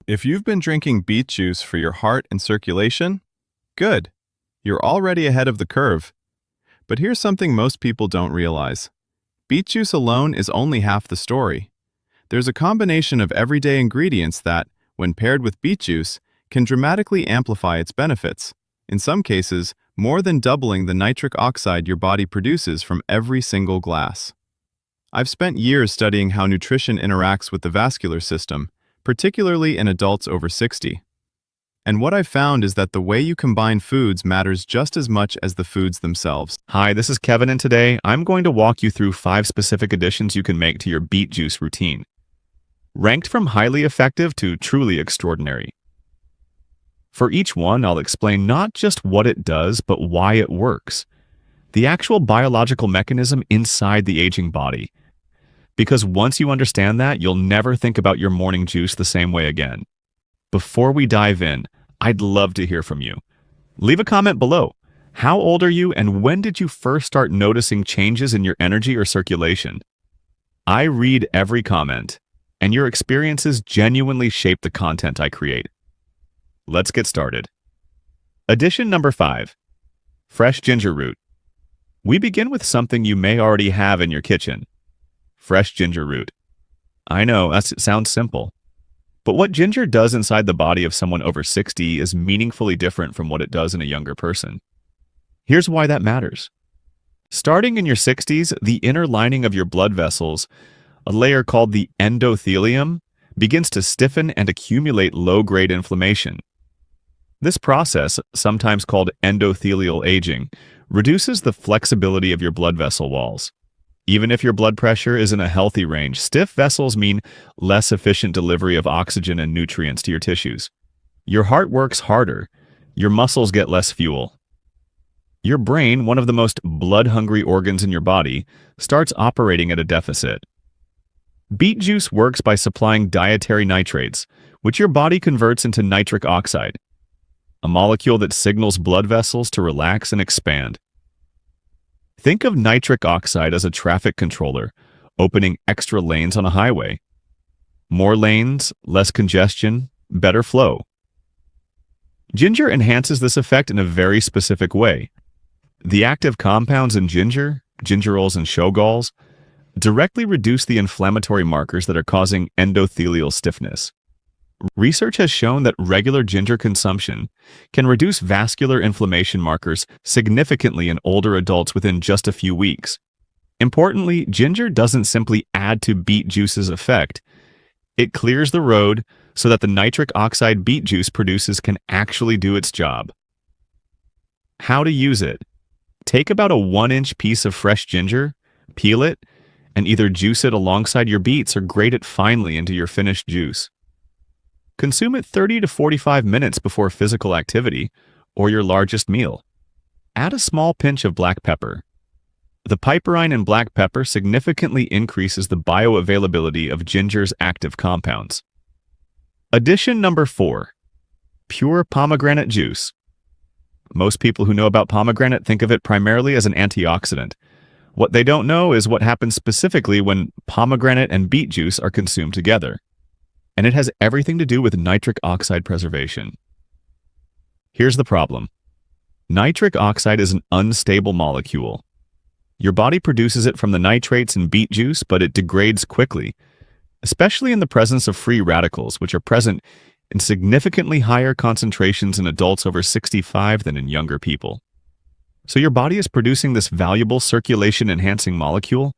If you've been drinking beet juice for your heart and circulation, good. You're already ahead of the curve. But here's something most people don't realize. Beet juice alone is only half the story. There's a combination of everyday ingredients that, when paired with beet juice, can dramatically amplify its benefits. In some cases, more than doubling the nitric oxide your body produces from every single glass. I've spent years studying how nutrition interacts with the vascular system, particularly in adults over 60. And what I've found is that the way you combine foods matters just as much as the foods themselves. Hi, this is Kevin, and today I'm going to walk you through 5 specific additions you can make to your beet juice routine. Ranked from highly effective to truly extraordinary. For each one, I'll explain not just what it does, but why it works. The actual biological mechanism inside the aging body. Because once you understand that, you'll never think about your morning juice the same way again. Before we dive in, I'd love to hear from you. Leave a comment below. How old are you, and when did you first start noticing changes in your energy or circulation? I read every comment, and your experiences genuinely shape the content I create. Let's get started. Addition number 5. Fresh ginger root. We begin with something you may already have in your kitchen. Fresh ginger root. I know, that sounds simple. But what ginger does inside the body of someone over 60 is meaningfully different from what it does in a younger person. Here's why that matters. Starting in your 60s, the inner lining of your blood vessels, a layer called the endothelium, begins to stiffen and accumulate low-grade inflammation. This process, sometimes called endothelial aging, reduces the flexibility of your blood vessel walls. Even if your blood pressure is in a healthy range, stiff vessels mean less efficient delivery of oxygen and nutrients to your tissues. Your heart works harder. Your muscles get less fuel. Your brain, one of the most blood-hungry organs in your body, starts operating at a deficit. Beet juice works by supplying dietary nitrates, which your body converts into nitric oxide, a molecule that signals blood vessels to relax and expand. Think of nitric oxide as a traffic controller, opening extra lanes on a highway. More lanes, less congestion, better flow. Ginger enhances this effect in a very specific way. The active compounds in ginger, gingerols and shogalls, directly reduce the inflammatory markers that are causing endothelial stiffness. Research has shown that regular ginger consumption can reduce vascular inflammation markers significantly in older adults within just a few weeks. Importantly, ginger doesn't simply add to beet juice's effect. It clears the road so that the nitric oxide beet juice produces can actually do its job. How to use it? Take about a 1-inch piece of fresh ginger, peel it, and either juice it alongside your beets or grate it finely into your finished juice. Consume it 30 to 45 minutes before physical activity or your largest meal. Add a small pinch of black pepper. The piperine in black pepper significantly increases the bioavailability of ginger's active compounds. Addition number 4. Pure pomegranate juice. Most people who know about pomegranate think of it primarily as an antioxidant. What they don't know is what happens specifically when pomegranate and beet juice are consumed together. And it has everything to do with nitric oxide preservation. Here's the problem. Nitric oxide is an unstable molecule. Your body produces it from the nitrates in beet juice, but it degrades quickly, especially in the presence of free radicals, which are present in significantly higher concentrations in adults over 65 than in younger people. So your body is producing this valuable circulation-enhancing molecule,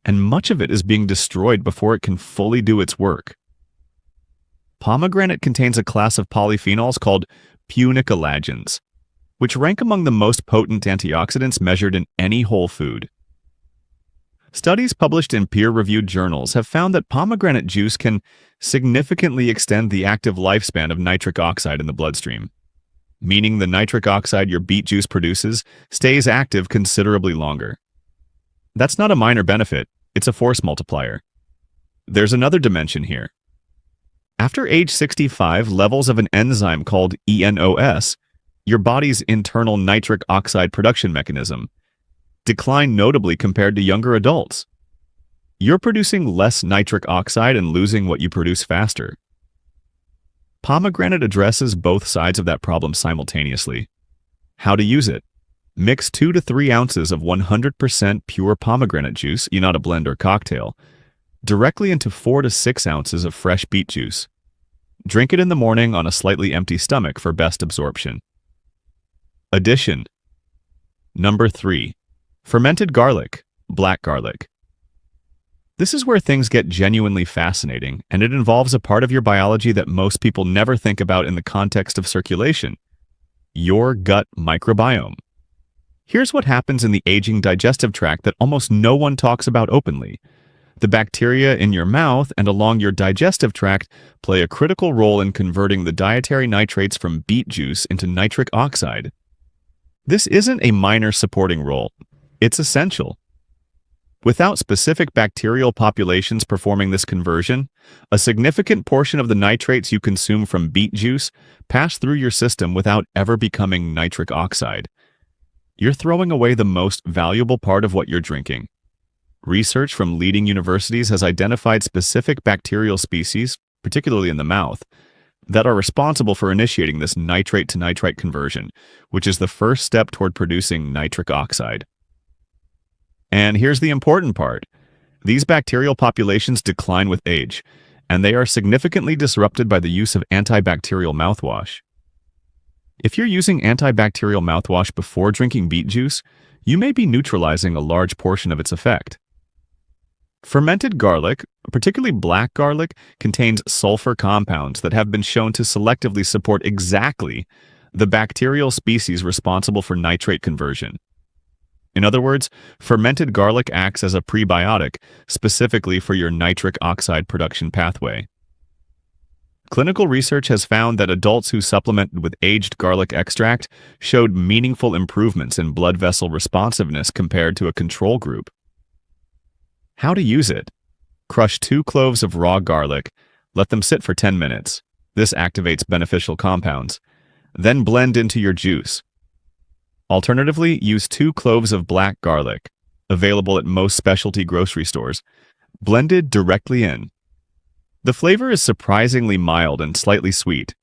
and much of it is being destroyed before it can fully do its work. Pomegranate contains a class of polyphenols called punicolagens, which rank among the most potent antioxidants measured in any whole food. Studies published in peer-reviewed journals have found that pomegranate juice can significantly extend the active lifespan of nitric oxide in the bloodstream, meaning the nitric oxide your beet juice produces stays active considerably longer. That's not a minor benefit, it's a force multiplier. There's another dimension here. After age 65, levels of an enzyme called ENOS, your body's internal nitric oxide production mechanism, decline notably compared to younger adults. You're producing less nitric oxide and losing what you produce faster. pomegranate addresses both sides of that problem simultaneously. How to use it? Mix 2 to 3 ounces of 100% pure pomegranate juice, not a blend or cocktail, directly into 4 to 6 ounces of fresh beet juice. Drink it in the morning on a slightly empty stomach for best absorption. Addition. Number 3. Fermented garlic, black garlic. This is where things get genuinely fascinating, and it involves a part of your biology that most people never think about in the context of circulation: your gut microbiome. Here's what happens in the aging digestive tract that almost no one talks about openly. The bacteria in your mouth and along your digestive tract play a critical role in converting the dietary nitrates from beet juice into nitric oxide. This isn't a minor supporting role. It's essential. Without specific bacterial populations performing this conversion, a significant portion of the nitrates you consume from beet juice pass through your system without ever becoming nitric oxide. You're throwing away the most valuable part of what you're drinking. Research from leading universities has identified specific bacterial species, particularly in the mouth, that are responsible for initiating this nitrate to nitrite conversion, which is the first step toward producing nitric oxide. And here's the important part. These bacterial populations decline with age, and they are significantly disrupted by the use of antibacterial mouthwash. If you're using antibacterial mouthwash before drinking beet juice, you may be neutralizing a large portion of its effect. Fermented garlic, particularly black garlic, contains sulfur compounds that have been shown to selectively support exactly the bacterial species responsible for nitrate conversion. In other words, fermented garlic acts as a prebiotic, specifically for your nitric oxide production pathway. Clinical research has found that adults who supplemented with aged garlic extract showed meaningful improvements in blood vessel responsiveness compared to a control group. How to use it? Crush 2 cloves of raw garlic. Let them sit for 10 minutes. This activates beneficial compounds. Then blend into your juice. Alternatively, use 2 cloves of black garlic, available at most specialty grocery stores, blended directly in. The flavor is surprisingly mild and slightly sweet.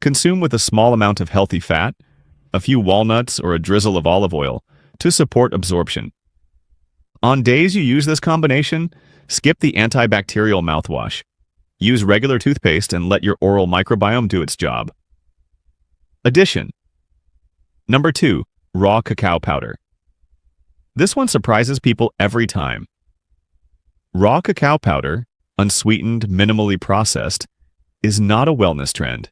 Consume with a small amount of healthy fat, a few walnuts or a drizzle of olive oil to support absorption. On days you use this combination, skip the antibacterial mouthwash. Use regular toothpaste and let your oral microbiome do its job. Addition. Number 2. Raw cacao powder. This one surprises people every time. Raw cacao powder, unsweetened, minimally processed, is not a wellness trend.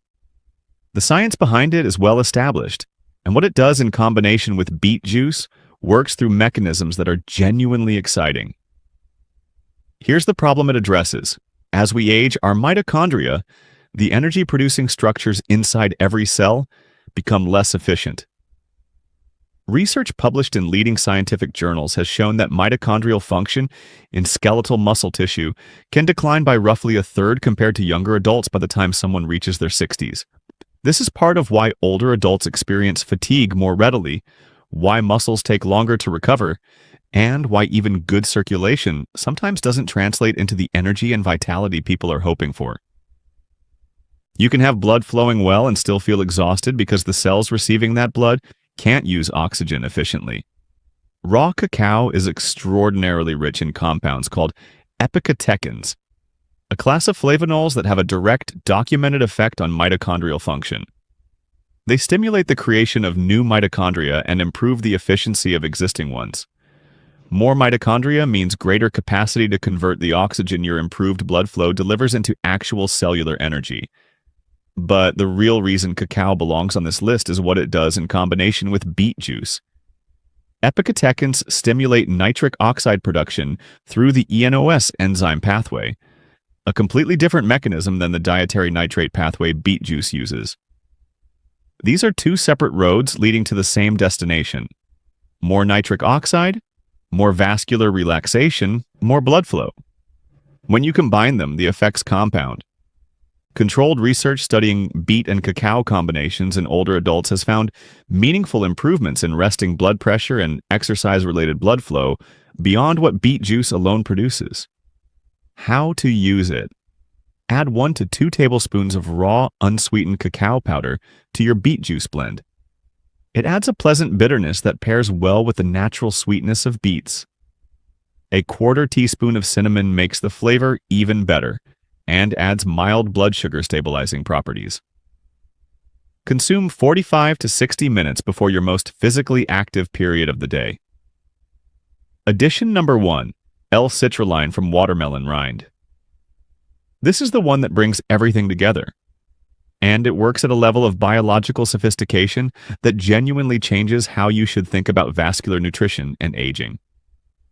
The science behind it is well established, and what it does in combination with beet juice works through mechanisms that are genuinely exciting. Here's the problem it addresses. As we age, our mitochondria, the energy-producing structures inside every cell, become less efficient. Research published in leading scientific journals has shown that mitochondrial function in skeletal muscle tissue can decline by roughly a third compared to younger adults by the time someone reaches their 60s. This is part of why older adults experience fatigue more readily, why muscles take longer to recover, and why even good circulation sometimes doesn't translate into the energy and vitality people are hoping for. You can have blood flowing well and still feel exhausted because the cells receiving that blood can't use oxygen efficiently. Raw cacao is extraordinarily rich in compounds called epicatechins, a class of flavonols that have a direct, documented effect on mitochondrial function. They stimulate the creation of new mitochondria and improve the efficiency of existing ones. More mitochondria means greater capacity to convert the oxygen your improved blood flow delivers into actual cellular energy. But the real reason cacao belongs on this list is what it does in combination with beet juice. Epicatechins stimulate nitric oxide production through the ENOS enzyme pathway, a completely different mechanism than the dietary nitrate pathway beet juice uses. These are 2 separate roads leading to the same destination: more nitric oxide, more vascular relaxation, more blood flow. When you combine them, the effects compound. Controlled research studying beet and cacao combinations in older adults has found meaningful improvements in resting blood pressure and exercise-related blood flow beyond what beet juice alone produces. How to use it? add 1 to 2 tablespoons of raw, unsweetened cacao powder to your beet juice blend. It adds a pleasant bitterness that pairs well with the natural sweetness of beets. A 1/4 teaspoon of cinnamon makes the flavor even better and adds mild blood sugar stabilizing properties. Consume 45 to 60 minutes before your most physically active period of the day. Addition number 1, L-citrulline from watermelon rind. This is the one that brings everything together, and it works at a level of biological sophistication that genuinely changes how you should think about vascular nutrition and aging.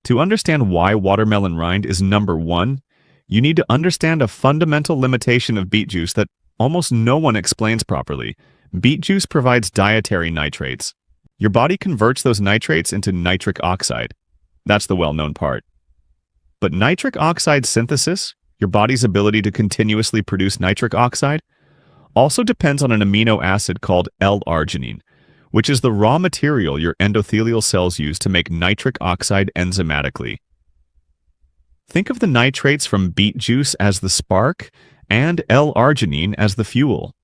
To understand why watermelon rind is number 1, you need to understand a fundamental limitation of beet juice that almost no one explains properly. Beet juice provides dietary nitrates. Your body converts those nitrates into nitric oxide. That's the well-known part. But nitric oxide synthesis, your body's ability to continuously produce nitric oxide, also depends on an amino acid called L-arginine, which is the raw material your endothelial cells use to make nitric oxide enzymatically. Think of the nitrates from beet juice as the spark and L-arginine as the fuel.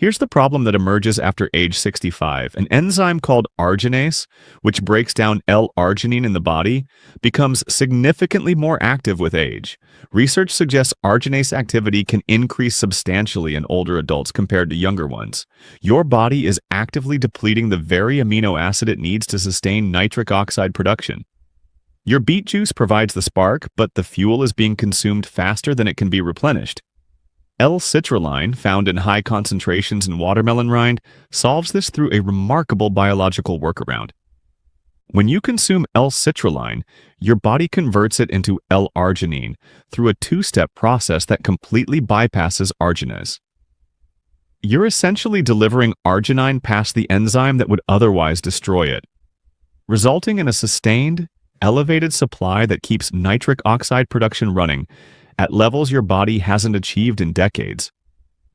Here's the problem that emerges after age 65. An enzyme called arginase, which breaks down L-arginine in the body, becomes significantly more active with age. Research suggests arginase activity can increase substantially in older adults compared to younger ones. Your body is actively depleting the very amino acid it needs to sustain nitric oxide production. Your beet juice provides the spark, but the fuel is being consumed faster than it can be replenished. L-citrulline, found in high concentrations in watermelon rind, solves this through a remarkable biological workaround. When you consume L-citrulline, your body converts it into L-arginine through a 2-step process that completely bypasses arginase. You're essentially delivering arginine past the enzyme that would otherwise destroy it, resulting in a sustained, elevated supply that keeps nitric oxide production running at levels your body hasn't achieved in decades.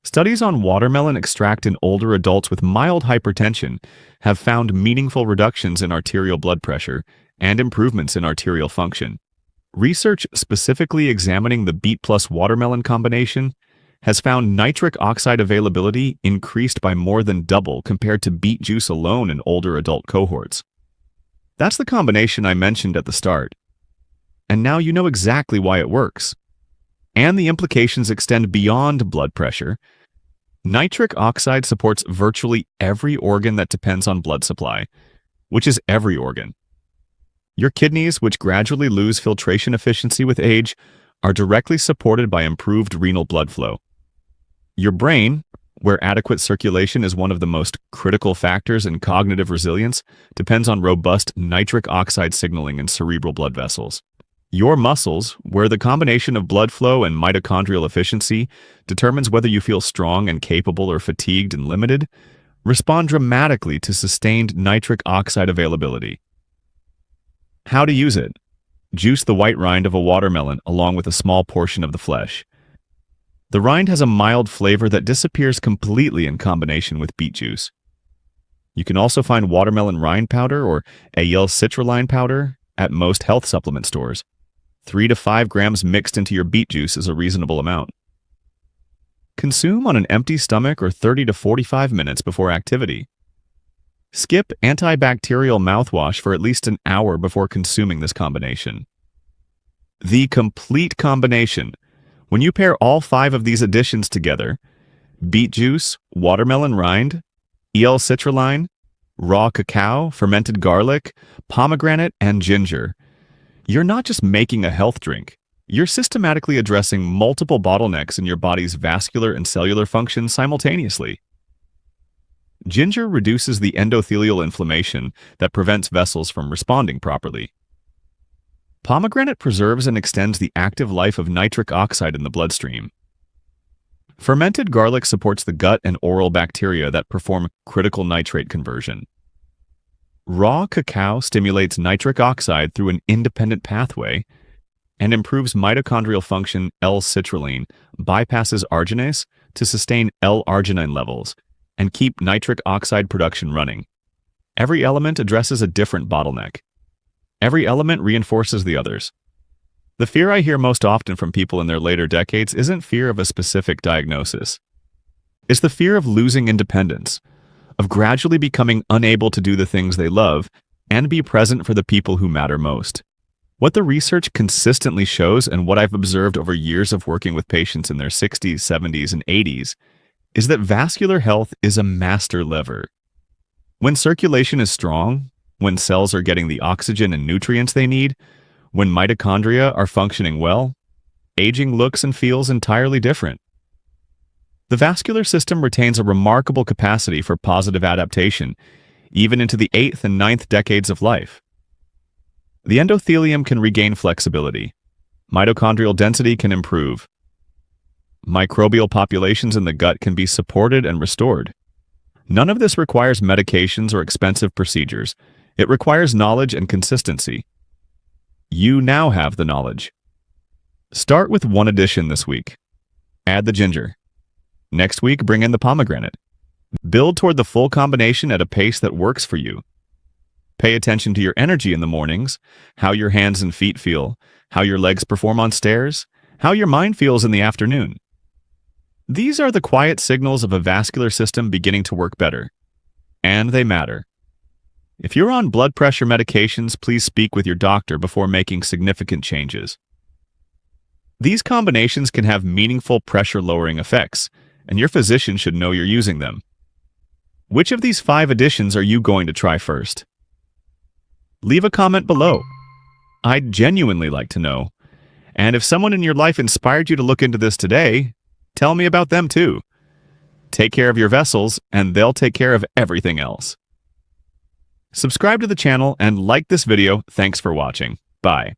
Studies on watermelon extract in older adults with mild hypertension have found meaningful reductions in arterial blood pressure and improvements in arterial function. Research specifically examining the beet plus watermelon combination has found nitric oxide availability increased by more than double compared to beet juice alone in older adult cohorts. That's the combination I mentioned at the start. And now you know exactly why it works. And the implications extend beyond blood pressure. Nitric oxide supports virtually every organ that depends on blood supply, which is every organ. Your kidneys, which gradually lose filtration efficiency with age, are directly supported by improved renal blood flow. Your brain, where adequate circulation is one of the most critical factors in cognitive resilience, depends on robust nitric oxide signaling in cerebral blood vessels. Your muscles, where the combination of blood flow and mitochondrial efficiency determines whether you feel strong and capable or fatigued and limited, respond dramatically to sustained nitric oxide availability. How to use it? Juice the white rind of a watermelon along with a small portion of the flesh. The rind has a mild flavor that disappears completely in combination with beet juice. You can also find watermelon rind powder or L-citrulline powder at most health supplement stores. 3 to 5 grams mixed into your beet juice is a reasonable amount. Consume on an empty stomach or 30 to 45 minutes before activity. Skip antibacterial mouthwash for at least an hour before consuming this combination. The complete combination. When you pair all 5 of these additions together, beet juice, watermelon rind, L-citrulline, raw cacao, fermented garlic, pomegranate, and ginger, you're not just making a health drink. You're systematically addressing multiple bottlenecks in your body's vascular and cellular function simultaneously. Ginger reduces the endothelial inflammation that prevents vessels from responding properly. Pomegranate preserves and extends the active life of nitric oxide in the bloodstream. Fermented garlic supports the gut and oral bacteria that perform critical nitrate conversion. Raw cacao stimulates nitric oxide through an independent pathway and improves mitochondrial function. L-citrulline bypasses arginase to sustain L-arginine levels and keep nitric oxide production running. Every element addresses a different bottleneck. Every element reinforces the others. The fear I hear most often from people in their later decades isn't fear of a specific diagnosis. It's the fear of losing independence, of gradually becoming unable to do the things they love and be present for the people who matter most. What the research consistently shows, and what I've observed over years of working with patients in their 60s, 70s, and 80s, is that vascular health is a master lever. When circulation is strong, when cells are getting the oxygen and nutrients they need, when mitochondria are functioning well, aging looks and feels entirely different. The vascular system retains a remarkable capacity for positive adaptation, even into the 8th and 9th decades of life. The endothelium can regain flexibility. Mitochondrial density can improve. Microbial populations in the gut can be supported and restored. None of this requires medications or expensive procedures. It requires knowledge and consistency. You now have the knowledge. Start with one addition this week. Add the ginger. Next week, bring in the pomegranate. Build toward the full combination at a pace that works for you. Pay attention to your energy in the mornings, how your hands and feet feel, how your legs perform on stairs, how your mind feels in the afternoon. These are the quiet signals of a vascular system beginning to work better. And they matter. If you're on blood pressure medications, please speak with your doctor before making significant changes. These combinations can have meaningful pressure-lowering effects, and your physician should know you're using them. Which of these 5 additions are you going to try first? Leave a comment below. I'd genuinely like to know. And if someone in your life inspired you to look into this today, tell me about them too. Take care of your vessels, and they'll take care of everything else. Subscribe to the channel and like this video. Thanks for watching. Bye.